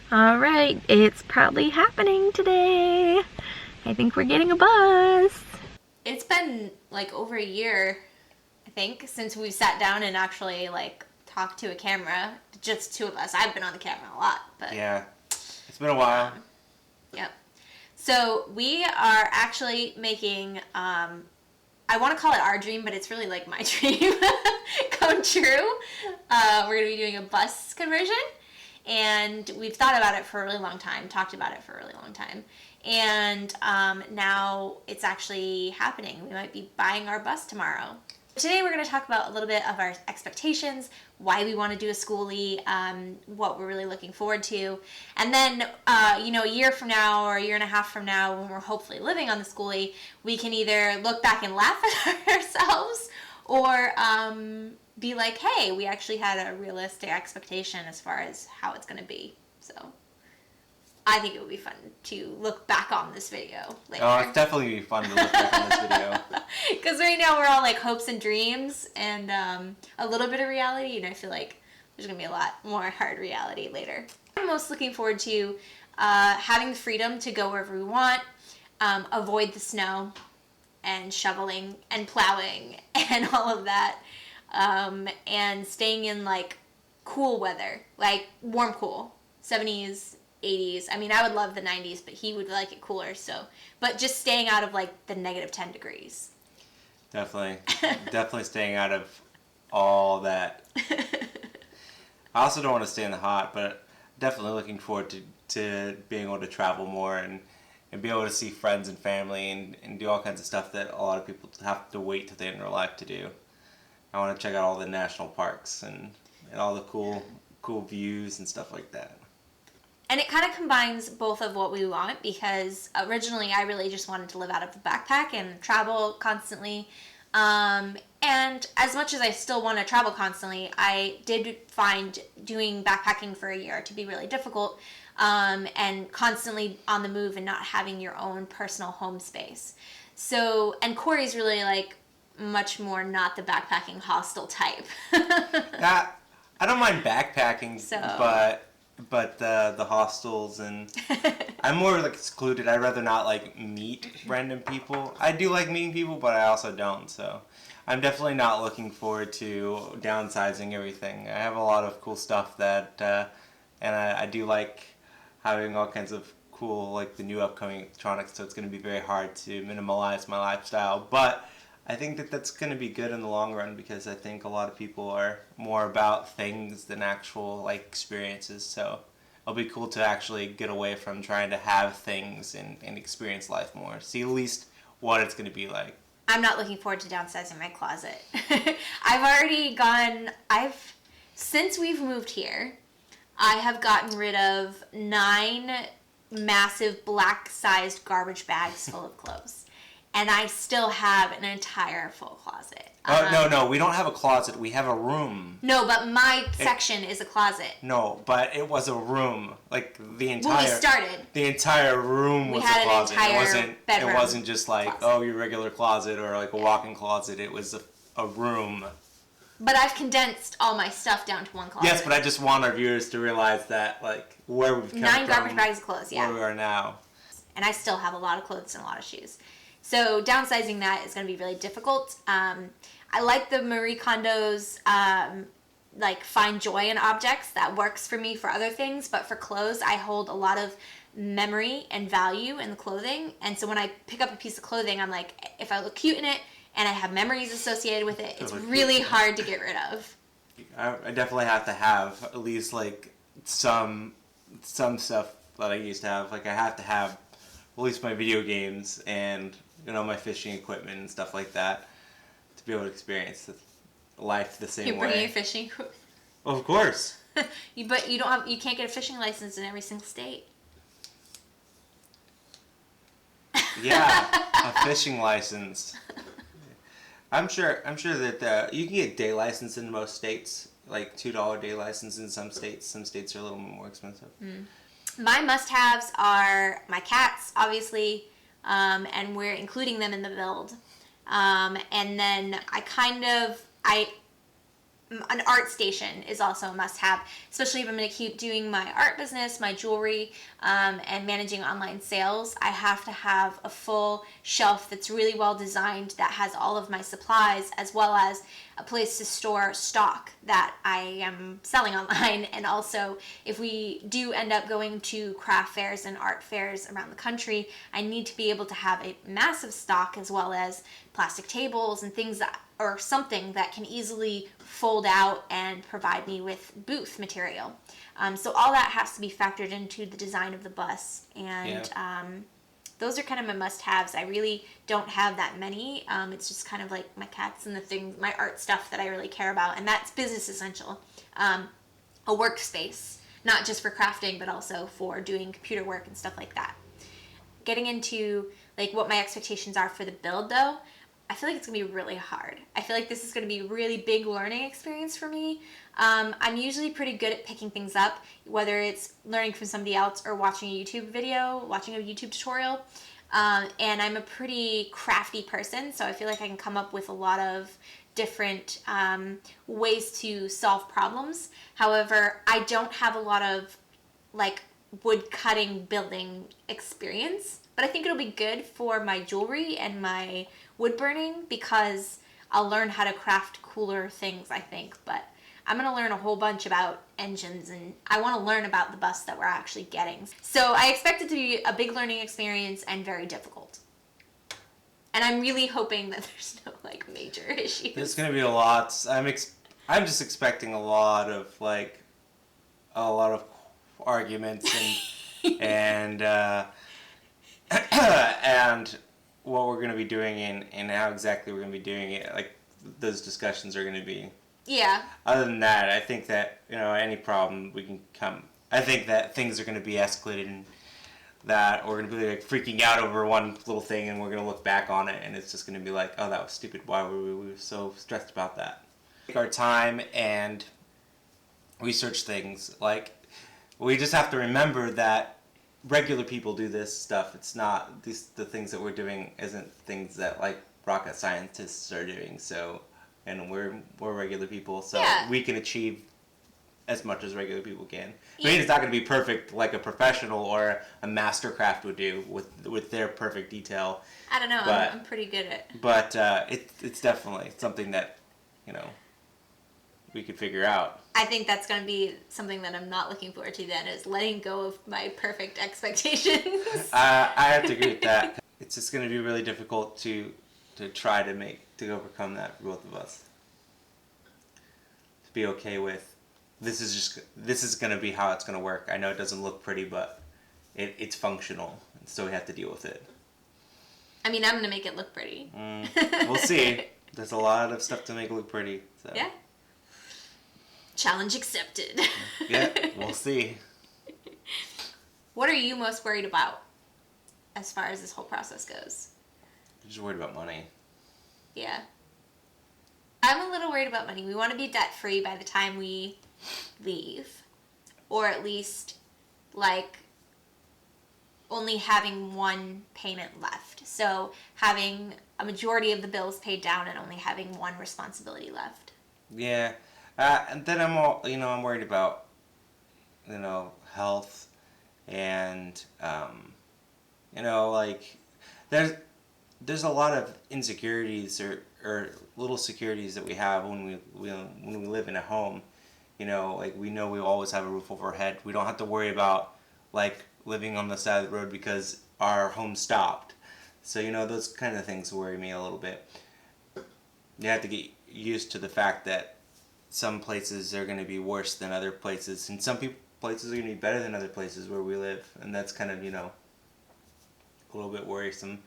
All right, it's probably happening today. I think we're getting a bus. It's been like over a year, I think, since we've sat down and actually like talked to a camera. Just two of us. I've been on the camera a lot, but yeah, it's been a while. Yep. So we are actually making, I want to call it our dream, but it's really like my dream come true. We're going to be doing a bus conversion, and we've thought about it for a really long time, talked about it for a really long time, and now it's actually happening. We might be buying our bus tomorrow. Today we're going to talk about a little bit of our expectations, why we want to do a schoolie, what we're really looking forward to, and then a year from now or a year and a half from now, when we're hopefully living on the schoolie, we can either look back and laugh at ourselves or be like, hey, we actually had a realistic expectation as far as how it's going to be. So I think it would be fun to look back on this video later. Oh, it's definitely be fun to look back on this video. Because right now we're all like hopes and dreams and a little bit of reality, and I feel like there's going to be a lot more hard reality later. I'm most looking forward to having the freedom to go wherever we want, avoid the snow and shoveling and plowing and all of that, and staying in like cool weather, like warm cool, 70s, 80s. I mean, I would love the 90s, but he would like it cooler, so. But just staying out of like the negative 10 degrees. Definitely staying out of all that. I also don't want to stay in the hot, but definitely looking forward to being able to travel more and be able to see friends and family and do all kinds of stuff that a lot of people have to wait till the end of their life to do. I want to check out all the national parks and all the cool views and stuff like that. And it kind of combines both of what we want, because originally I really just wanted to live out of the backpack and travel constantly. And as much as I still want to travel constantly, I did find doing backpacking for a year to be really difficult, and constantly on the move and not having your own personal home space. So, and Cory's really like much more not the backpacking hostel type. Yeah, I don't mind backpacking, So. but the hostels, and I'm more like secluded. I'd rather not like meet random people. I do like meeting people, but I also don't. So I'm definitely not looking forward to downsizing everything. I have a lot of cool stuff that, and I do like having all kinds of cool, like the new upcoming electronics. So it's going to be very hard to minimalize my lifestyle, but I think that that's going to be good in the long run, because I think a lot of people are more about things than actual like experiences. So it'll be cool to actually get away from trying to have things and experience life more. See at least what it's going to be like. I'm not looking forward to downsizing my closet. Since we've moved here, I have gotten rid of 9 massive black-sized garbage bags full of clothes. And I still have an entire full closet. No, we don't have a closet. We have a room. No, but my section is a closet. No, but it was a room. Like the entire. When we started, the entire room was a closet. An entire bedroom. It wasn't just like your regular closet or like a walk-in closet. It was a room. But I've condensed all my stuff down to one closet. Yes, but I just want our viewers to realize that like where we've come 9 from, garbage bags of clothes. Yeah. Where we are now. And I still have a lot of clothes and a lot of shoes. So downsizing that is going to be really difficult. I like the Marie Kondo's like find joy in objects. That works for me for other things, but for clothes, I hold a lot of memory and value in the clothing. And so when I pick up a piece of clothing, I'm like, if I look cute in it and I have memories associated with it, it's really hard to get rid of. I definitely have to have at least like some stuff that I used to have. Like I have to have at least my video games and my fishing equipment and stuff like that to be able to experience life the same way. You're bringing your fishing equipment? Well, of course. But you can't get a fishing license in every single state. Yeah, a fishing license. I'm sure that you can get day license in most states, like $2 day license in some states. Some states are a little more expensive. My must-haves are my cats, obviously, and we're including them in the build. And then I an art station is also a must-have, especially if I'm going to keep doing my art business, my jewelry, and managing online sales. I have to have a full shelf that's really well designed, that has all of my supplies, as well as a place to store stock that I am selling online. And also, if we do end up going to craft fairs and art fairs around the country, I need to be able to have a massive stock, as well as plastic tables and things that, or something that can easily fold out and provide me with booth material. So all that has to be factored into the design of the bus, and those are kind of my must-haves. I really don't have that many. It's just kind of like my cats and the things, my art stuff that I really care about, and that's business essential. A workspace, not just for crafting, but also for doing computer work and stuff like that. Getting into like what my expectations are for the build, though, I feel like it's gonna be really hard. I feel like this is gonna be a really big learning experience for me. I'm usually pretty good at picking things up, whether it's learning from somebody else or watching a YouTube video, watching a YouTube tutorial. And I'm a pretty crafty person, so I feel like I can come up with a lot of different ways to solve problems. However, I don't have a lot of like wood cutting building experience, but I think it'll be good for my jewelry and my wood burning, because I'll learn how to craft cooler things, I think. But I'm going to learn a whole bunch about engines, and I want to learn about the bus that we're actually getting. So I expect it to be a big learning experience and very difficult. And I'm really hoping that there's no like major issues. There's going to be a lot. I'm just expecting a lot of arguments and and what we're going to be doing and how exactly we're going to be doing it. Like, those discussions are going to be. Yeah. Other than that, I think that, any problem we can come. I think that things are going to be escalated, and that we're going to be like freaking out over one little thing, and we're going to look back on it, and it's just going to be like, oh, that was stupid. Why were we so stressed about that? Take our time and research things. Like, we just have to remember that regular people do this stuff. It's not the things that we're doing isn't things that like rocket scientists are doing. So, and we're regular people, so we can achieve as much as regular people can. I mean, it's not going to be perfect like a professional or a master craft would do with their perfect detail. I don't know. But, I'm pretty good at it. But it's definitely something that we could figure out. I think that's going to be something that I'm not looking forward to then, is letting go of my perfect expectations. I have to agree with that. It's just going to be really difficult to try to overcome that for both of us. To be okay with, this is going to be how it's going to work. I know it doesn't look pretty, but it's functional, and so we have to deal with it. I mean, I'm going to make it look pretty. We'll see. There's a lot of stuff to make it look pretty. So. Yeah. Challenge accepted. Yeah, we'll see. What are you most worried about as far as this whole process goes? I'm just worried about money. Yeah. I'm a little worried about money. We want to be debt-free by the time we leave. Or at least, like, only having one payment left. So having a majority of the bills paid down and only having one responsibility left. Yeah. And then I'm worried about, health and, like, there's a lot of insecurities or little securities that we have when we live in a home. Like, we know we always have a roof over our head. We don't have to worry about, like, living on the side of the road because our home stopped. So, those kind of things worry me a little bit. You have to get used to the fact that some places are going to be worse than other places, and some places are going to be better than other places where we live, and that's kind of, a little bit worrisome.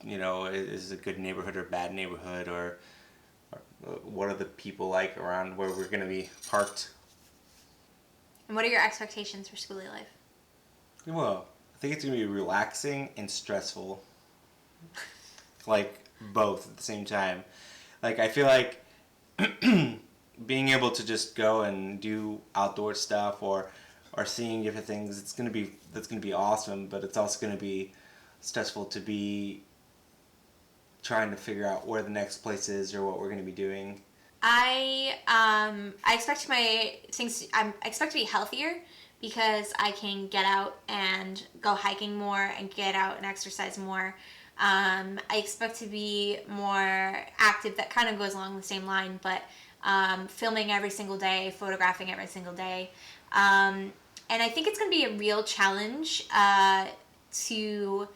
Is it a good neighborhood or bad neighborhood, or what are the people like around where we're going to be parked? And what are your expectations for SKOOLIE life? Well, I think it's going to be relaxing and stressful. Like, both at the same time. Like, I feel like being able to just go and do outdoor stuff or seeing different things, that's gonna be awesome, but it's also gonna be stressful to be trying to figure out where the next place is or what we're gonna be doing. I expect I expect to be healthier because I can get out and go hiking more and get out and exercise more. I expect to be more active. That kind of goes along the same line, but filming every single day, photographing every single day. And I think it's going to be a real challenge to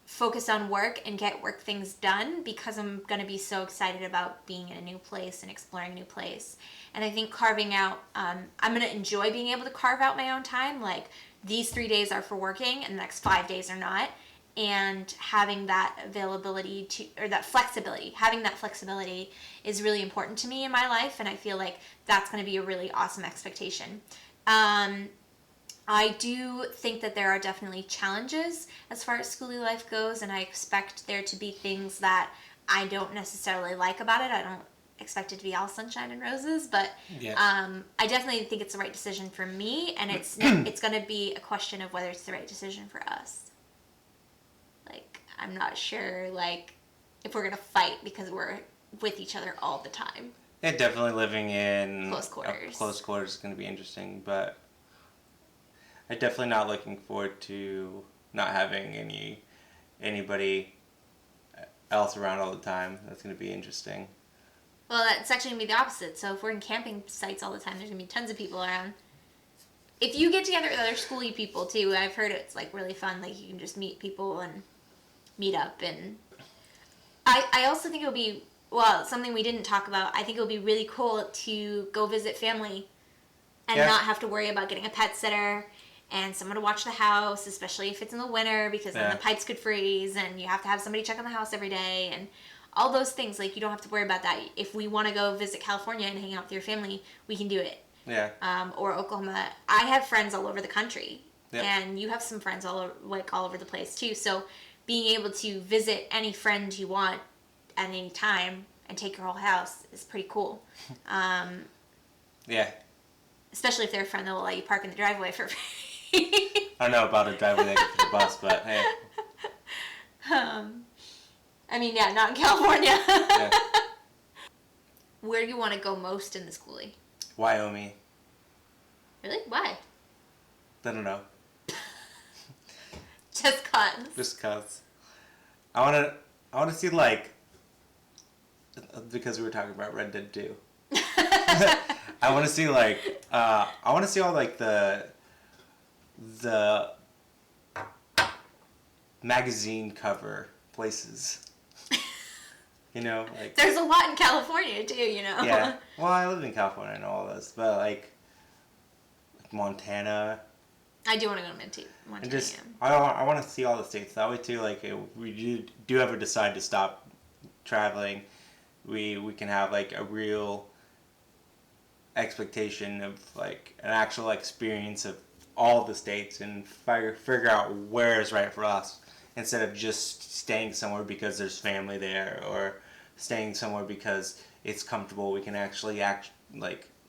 focus on work and get work things done because I'm going to be so excited about being in a new place and exploring a new place. And I think carving out, I'm going to enjoy being able to carve out my own time. Like, these 3 days are for working and the next 5 days are not. And having that availability having that flexibility is really important to me in my life. And I feel like that's going to be a really awesome expectation. I do think that there are definitely challenges as far as schoolie life goes, and I expect there to be things that I don't necessarily like about it. I don't expect it to be all sunshine and roses, but I definitely think it's the right decision for me, and it's going to be a question of whether it's the right decision for us. Like, I'm not sure, like, if we're going to fight because we're with each other all the time. Yeah, definitely living in close quarters. Close quarters is going to be interesting, but I'm definitely not looking forward to not having anybody else around all the time. That's going to be interesting. Well, that's actually going to be the opposite. So if we're in camping sites all the time, there's going to be tons of people around. If you get together with other schoolie people, too, I've heard it's, like, really fun. Like, you can just meet people and meet up. And I also think it'll be, well, something we didn't talk about, I think it'll be really cool to go visit family and not have to worry about getting a pet sitter and someone to watch the house, especially if it's in the winter, because then the pipes could freeze and you have to have somebody check on the house every day and all those things. Like, you don't have to worry about that. If we want to go visit California and hang out with your family, we can do it. Yeah. Or Oklahoma. I have friends all over the country, and you have some friends all over the place too. So being able to visit any friend you want at any time and take your whole house is pretty cool. Yeah. Especially if they're a friend that will let you park in the driveway for free. I don't know about a driveway that gets the bus, but hey. I mean, yeah, not in California. Yeah. Where do you want to go most in the schoolie? Wyoming. Really? Why? I don't know. Just cause. Just cause. I wanna see, like, because we were talking about Red Dead 2. I wanna see, like, all, like, the magazine cover places. You know, like, there's a lot in California too, you know. Yeah. Well, I live in California, I know all this, but like Montana. I do want to go to Montana. And just I want to see all the states. That way too, like, if we do ever decide to stop traveling, we can have, like, a real expectation of, like, an actual experience of all the states and figure out where is right for us, instead of just staying somewhere because there's family there or staying somewhere because it's comfortable. We can actually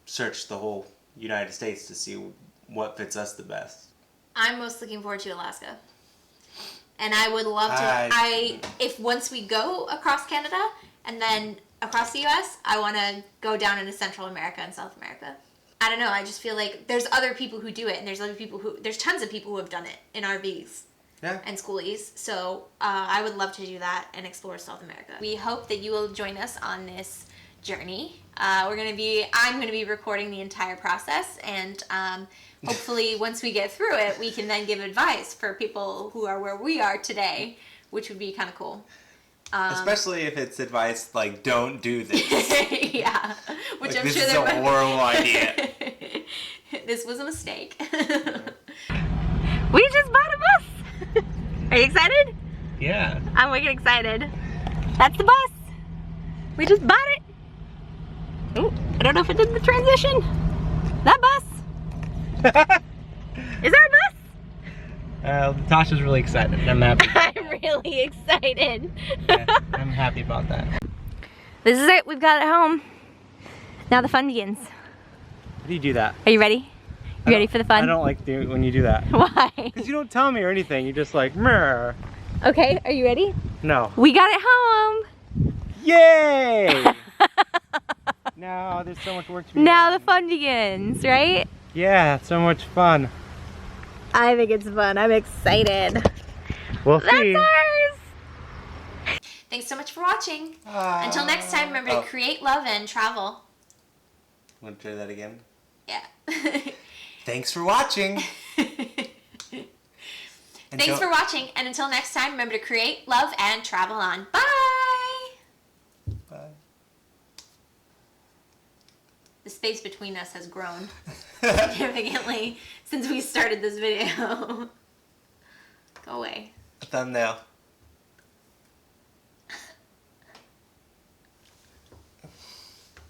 search the whole United States to see what fits us the best. I'm most looking forward to Alaska. And I would love to, if once we go across Canada and then across the US, I want to go down into Central America and South America. I don't know, I just feel like there's other people who do it, and there's tons of people who have done it in RVs. Yeah. And schoolies. So I would love to do that and explore South America. We hope that you will join us on this journey. I'm going to be recording the entire process, and hopefully once we get through it, we can then give advice for people who are where we are today, which would be kind of cool. Especially if it's advice like, don't do this. Yeah. Which, like, I'm this sure is a horrible idea. This was a mistake. We just bought a bus. Are you excited? Yeah. I'm wicked excited. That's the bus. We just bought it. Ooh, I don't know if it did the transition. That bus. Is there a bus? Tasha's really excited. I'm happy. I'm really excited. Yeah, I'm happy about that. This is it. We've got it home. Now the fun begins. How do you do that? Are you ready? You ready for the fun? I don't like when you do that. Why? Because you don't tell me or anything. You're just like, meh. Okay, are you ready? No. We got it home. Yay! No, there's so much work to be Now done. the fun begins, right? Yeah, so much fun. I think it's fun. I'm excited. We'll That's see. ours! Thanks so much for watching. Until next time, remember to create, love, and travel. Want to try that again? Yeah. Thanks for watching. Thanks for watching, and until next time, remember to create, love, and travel on. Bye! Bye. The space between us has grown significantly since we started this video. Go away. Thumbnail.